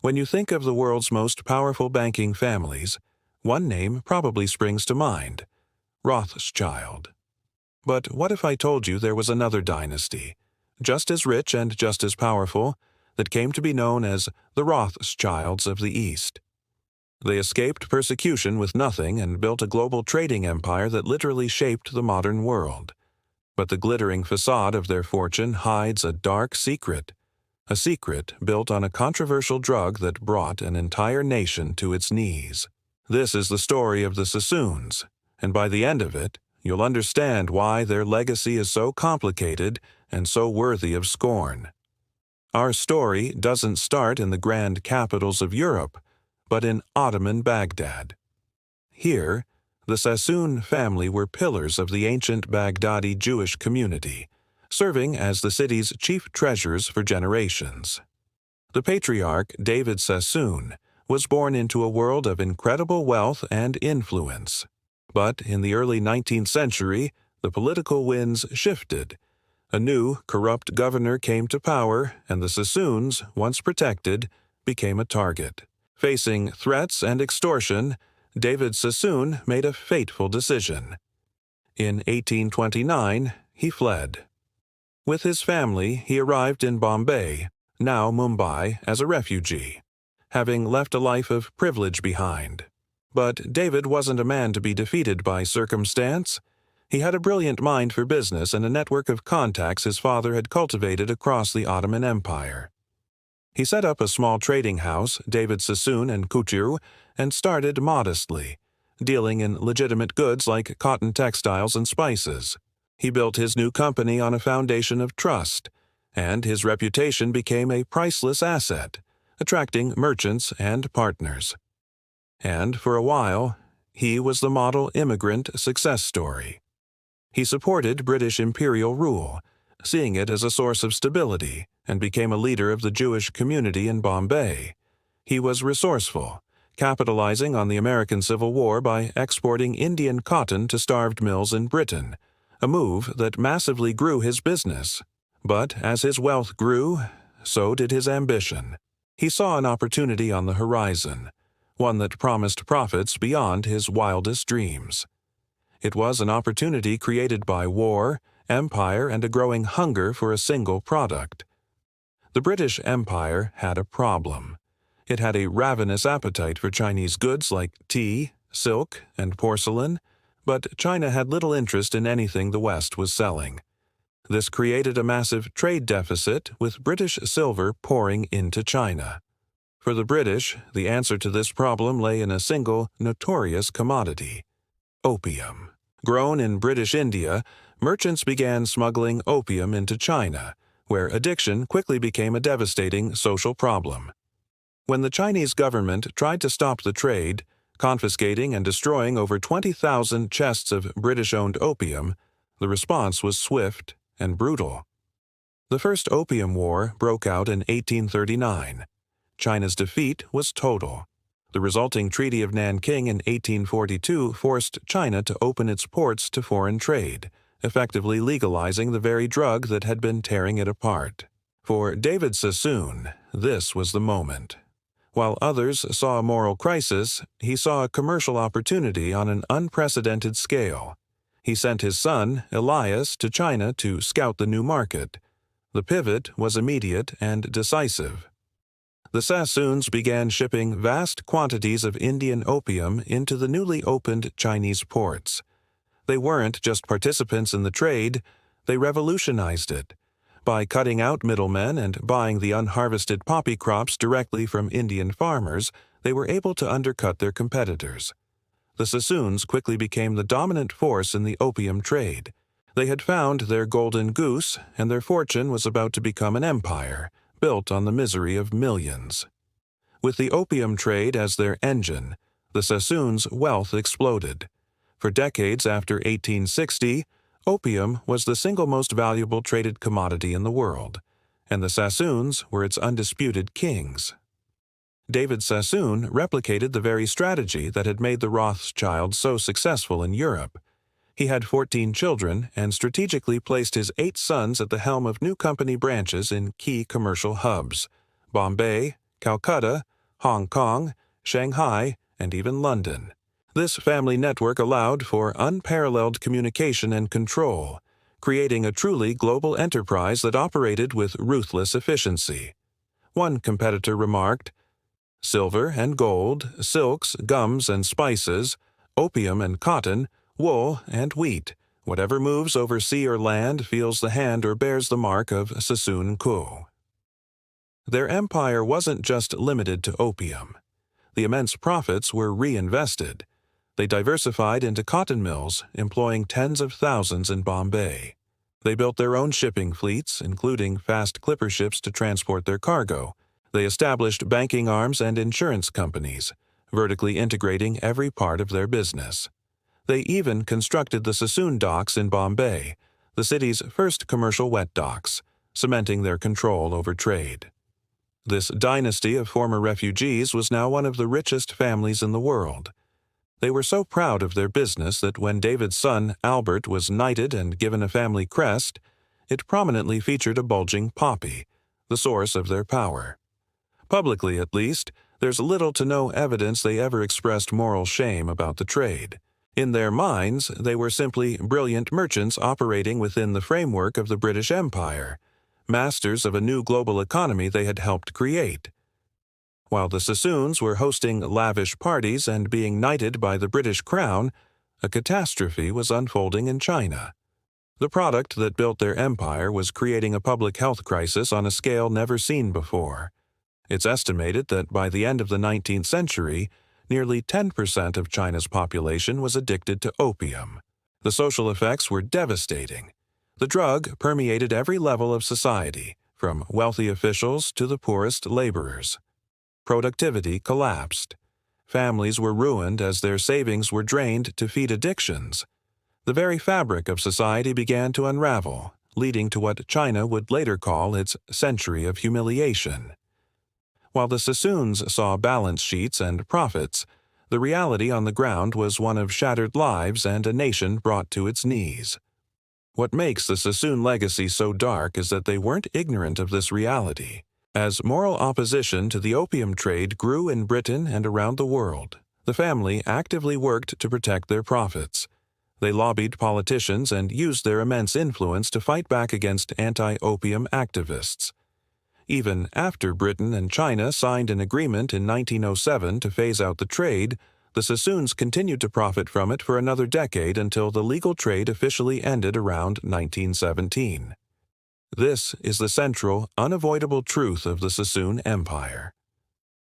When you think of the world's most powerful banking families, one name probably springs to mind: Rothschild. But what if I told you there was another dynasty, just as rich and just as powerful, that came to be known as the Rothschilds of the East? They escaped persecution with nothing and built a global trading empire that literally shaped the modern world. But the glittering facade of their fortune hides a dark secret, a secret built on a controversial drug that brought an entire nation to its knees. This is the story of the Sassoons, and by the end of it, you'll understand why their legacy is so complicated and so worthy of scorn. Our story doesn't start in the grand capitals of Europe, but in Ottoman Baghdad. Here, the Sassoon family were pillars of the ancient Baghdadi Jewish community, serving as the city's chief treasurers for generations. The patriarch, David Sassoon, was born into a world of incredible wealth and influence. But in the early 19th century, the political winds shifted. A new, corrupt governor came to power, and the Sassoons, once protected, became a target. Facing threats and extortion, David Sassoon made a fateful decision. In 1829, he fled. With his family, he arrived in Bombay, now Mumbai, as a refugee, having left a life of privilege behind. But David wasn't a man to be defeated by circumstance. He had a brilliant mind for business and a network of contacts his father had cultivated across the Ottoman Empire. He set up a small trading house, David Sassoon and Couture, and started modestly, dealing in legitimate goods like cotton textiles and spices. He built his new company on a foundation of trust, and his reputation became a priceless asset, attracting merchants and partners. And for a while, he was the model immigrant success story. He supported British imperial rule, seeing it as a source of stability, and became a leader of the Jewish community in Bombay. He was resourceful, capitalizing on the American Civil War by exporting Indian cotton to starved mills in Britain, a move that massively grew his business. But as his wealth grew, so did his ambition. He saw an opportunity on the horizon, one that promised profits beyond his wildest dreams. It was an opportunity created by war, empire, and a growing hunger for a single product. The British Empire had a problem. It had a ravenous appetite for Chinese goods like tea, silk, and porcelain, but China had little interest in anything the West was selling. This created a massive trade deficit, with British silver pouring into China. For the British, the answer to this problem lay in a single, notorious commodity: opium. Grown in British India, merchants began smuggling opium into China, where addiction quickly became a devastating social problem. When the Chinese government tried to stop the trade, confiscating and destroying over 20,000 chests of British-owned opium, the response was swift and brutal. The First Opium War broke out in 1839. China's defeat was total. The resulting Treaty of Nanking in 1842 forced China to open its ports to foreign trade, effectively legalizing the very drug that had been tearing it apart. For David Sassoon, this was the moment. While others saw a moral crisis, he saw a commercial opportunity on an unprecedented scale. He sent his son, Elias, to China to scout the new market. The pivot was immediate and decisive. The Sassoons began shipping vast quantities of Indian opium into the newly opened Chinese ports. They weren't just participants in the trade, they revolutionized it. By cutting out middlemen and buying the unharvested poppy crops directly from Indian farmers, they were able to undercut their competitors. The Sassoons quickly became the dominant force in the opium trade. They had found their golden goose, and their fortune was about to become an empire, built on the misery of millions. With the opium trade as their engine, the Sassoons' wealth exploded. For decades after 1860, opium was the single most valuable traded commodity in the world, and the Sassoons were its undisputed kings. David Sassoon replicated the very strategy that had made the Rothschilds so successful in Europe. He had 14 children and strategically placed his 8 sons at the helm of new company branches in key commercial hubs: Bombay, Calcutta, Hong Kong, Shanghai, and even London. This family network allowed for unparalleled communication and control, creating a truly global enterprise that operated with ruthless efficiency. One competitor remarked, "Silver and gold, silks, gums, and spices, opium and cotton, wool and wheat. Whatever moves over sea or land feels the hand or bears the mark of Sassoon coup." Their empire wasn't just limited to opium. The immense profits were reinvested. They diversified into cotton mills, employing tens of thousands in Bombay. They built their own shipping fleets, including fast clipper ships to transport their cargo. They established banking arms and insurance companies, vertically integrating every part of their business. They even constructed the Sassoon docks in Bombay, the city's first commercial wet docks, cementing their control over trade. This dynasty of former refugees was now one of the richest families in the world. They were so proud of their business that when David's son, Albert, was knighted and given a family crest, it prominently featured a bulging poppy, the source of their power. Publicly, at least, there's little to no evidence they ever expressed moral shame about the trade. In their minds, they were simply brilliant merchants operating within the framework of the British Empire, masters of a new global economy they had helped create. While the Sassoons were hosting lavish parties and being knighted by the British crown, a catastrophe was unfolding in China. The product that built their empire was creating a public health crisis on a scale never seen before. It's estimated that by the end of the 19th century, nearly 10% of China's population was addicted to opium. The social effects were devastating. The drug permeated every level of society, from wealthy officials to the poorest laborers. Productivity collapsed. Families were ruined as their savings were drained to feed addictions. The very fabric of society began to unravel, leading to what China would later call its century of humiliation. While the Sassoons saw balance sheets and profits, the reality on the ground was one of shattered lives and a nation brought to its knees. What makes the Sassoon legacy so dark is that they weren't ignorant of this reality. As moral opposition to the opium trade grew in Britain and around the world, the family actively worked to protect their profits. They lobbied politicians and used their immense influence to fight back against anti-opium activists. Even after Britain and China signed an agreement in 1907 to phase out the trade, the Sassoons continued to profit from it for another decade until the legal trade officially ended around 1917. This is the central, unavoidable truth of the Sassoon Empire.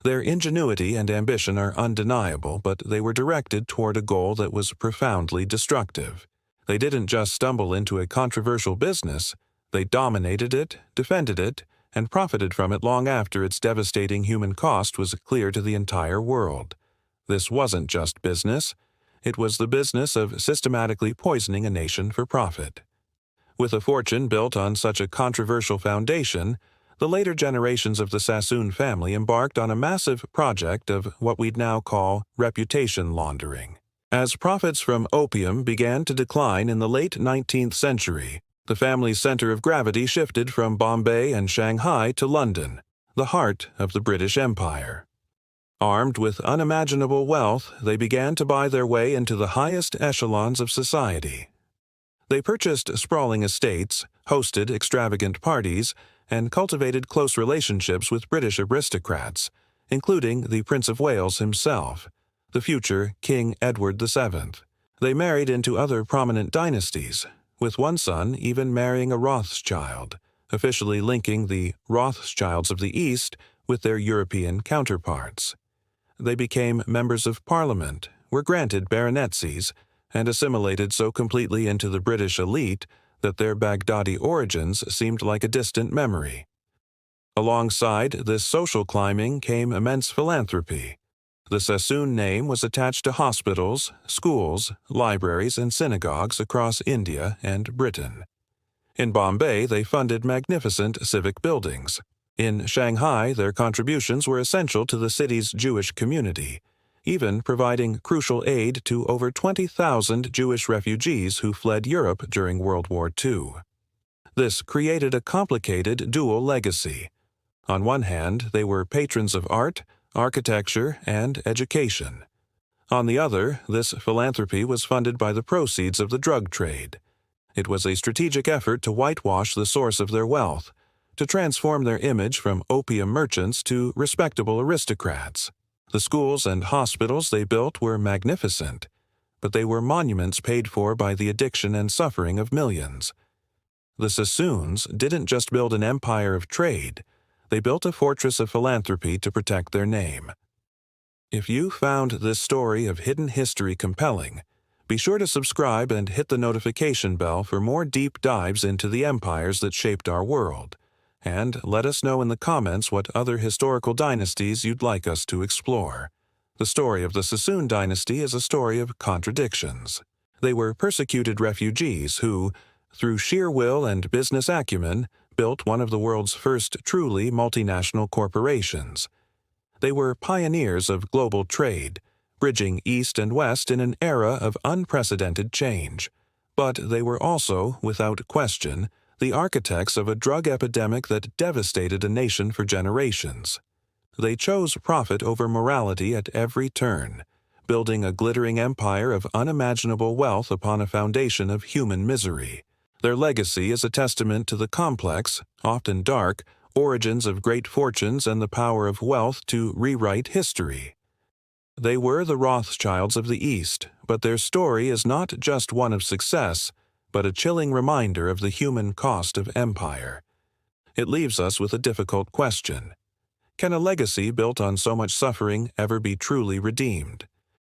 Their ingenuity and ambition are undeniable, but they were directed toward a goal that was profoundly destructive. They didn't just stumble into a controversial business, they dominated it, defended it, and profited from it long after its devastating human cost was clear to the entire world. This wasn't just business, it was the business of systematically poisoning a nation for profit. With a fortune built on such a controversial foundation, the later generations of the Sassoon family embarked on a massive project of what we'd now call reputation laundering. As profits from opium began to decline in the late 19th century, the family's center of gravity shifted from Bombay and Shanghai to London, the heart of the British Empire. Armed with unimaginable wealth, they began to buy their way into the highest echelons of society. They purchased sprawling estates, hosted extravagant parties, and cultivated close relationships with British aristocrats, including the Prince of Wales himself, the future King Edward VII. They married into other prominent dynasties, with one son even marrying a Rothschild, officially linking the Rothschilds of the East with their European counterparts. They became members of Parliament, were granted baronetcies, and assimilated so completely into the British elite that their Baghdadi origins seemed like a distant memory. Alongside this social climbing came immense philanthropy. The Sassoon name was attached to hospitals, schools, libraries, and synagogues across India and Britain. In Bombay, they funded magnificent civic buildings. In Shanghai, their contributions were essential to the city's Jewish community, even providing crucial aid to over 20,000 Jewish refugees who fled Europe during World War II. This created a complicated dual legacy. On one hand, they were patrons of art, architecture, and education. On the other, this philanthropy was funded by the proceeds of the drug trade. It was a strategic effort to whitewash the source of their wealth, to transform their image from opium merchants to respectable aristocrats. The schools and hospitals they built were magnificent, but they were monuments paid for by the addiction and suffering of millions. The Sassoons didn't just build an empire of trade, they built a fortress of philanthropy to protect their name. If you found this story of hidden history compelling, be sure to subscribe and hit the notification bell for more deep dives into the empires that shaped our world. And let us know in the comments what other historical dynasties you'd like us to explore. The story of the Sassoon dynasty is a story of contradictions. They were persecuted refugees who, through sheer will and business acumen, built one of the world's first truly multinational corporations. They were pioneers of global trade, bridging East and West in an era of unprecedented change. But they were also, without question, the architects of a drug epidemic that devastated a nation for generations. They chose profit over morality at every turn, building a glittering empire of unimaginable wealth upon a foundation of human misery. Their legacy is a testament to the complex, often dark, origins of great fortunes and the power of wealth to rewrite history. They were the Rothschilds of the East, but their story is not just one of success, but a chilling reminder of the human cost of empire. It leaves us with a difficult question. Can a legacy built on so much suffering ever be truly redeemed?